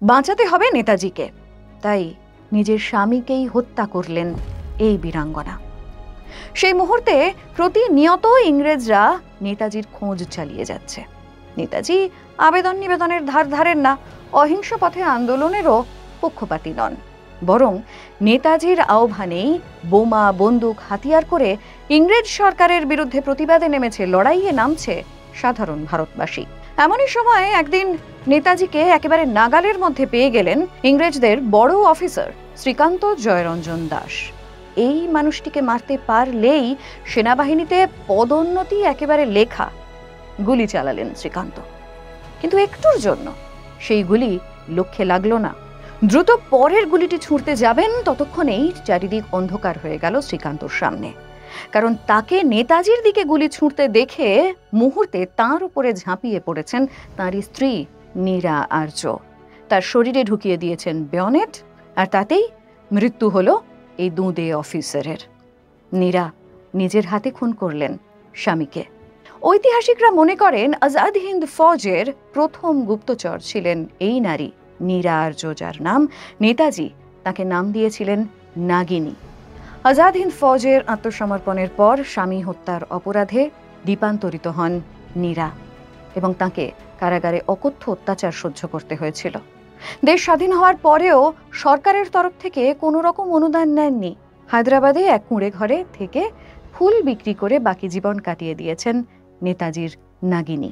বাঁচাতে হবে নেতাজিকে, তাই নিজের স্বামীকেই হত্যা করলেন এই বীরাঙ্গনা। সেই মুহূর্তে প্রতিনিয়ত ইংরেজরা নেতাজির খোঁজ চালিয়ে যাচ্ছে। নেতাজি আবেদন নিবেদনের ধার ধারেন না, অহিংস পথে আন্দোলনেরও পক্ষপাতী নন, বরং নেতাজির আহ্বানেই বোমা বন্দুক হাতিয়ার করে ইংরেজ সরকারের বিরুদ্ধে প্রতিবাদে নেমেছে, লড়াইয়ে নামছে সাধারণ ভারতবাসী। এমনই সময় একদিন নেতাজিকে একেবারে নাগালের মধ্যে পেয়ে গেলেন ইংরেজদের বড় অফিসার শ্রীকান্ত জয়রঞ্জন দাস। এই মানুষটিকে মারতে পারলেই সেনাবাহিনীতে পদোন্নতি একেবারে লেখা। গুলি চালালেন শ্রীকান্ত, কিন্তু একটুর জন্য সেই গুলি লক্ষ্যে লাগলো না। দ্রুত পরের গুলিটি ছুঁড়তে যাবেন, ততক্ষণেই চারিদিক অন্ধকার হয়ে গেল শ্রীকান্তর সামনে। কারণ তাকে নেতাজির দিকে গুলি ছুঁড়তে দেখে মুহূর্তে তাঁর উপরে ঝাঁপিয়ে পড়েছেন তাঁর স্ত্রী নীরা আর্য। তার শরীরে ঢুকিয়ে দিয়েছেন বেয়নেট, আর তাতেই মৃত্যু হলো এই দুঁদে অফিসারের। নীরা নিজের হাতে খুন করলেন স্বামীকে। ঐতিহাসিকরা মনে করেন আজাদ হিন্দ ফৌজের প্রথম গুপ্তচর ছিলেন এই নারী নীরা আর্য, যার নাম নেতাজি তাকে নাম দিয়েছিলেন নাগিনী। আজাদ হিন্দ ফৌজের আত্মসমর্পণের পর স্বামী হত্যার অপরাধে দ্বীপান্তরিত হন নীরা এবং তাকে কারাগারে অকথ্য অত্যাচার সহ্য করতে হয়েছিল। দেশ স্বাধীন হওয়ার পরেও সরকারের তরফ থেকে কোনো রকম অনুদান নেননি। হায়দ্রাবাদে এক কুঁড়ে ঘরে থেকে ফুল বিক্রি করে বাকি জীবন কাটিয়ে দিয়েছেন নেতাজির নাগিনী।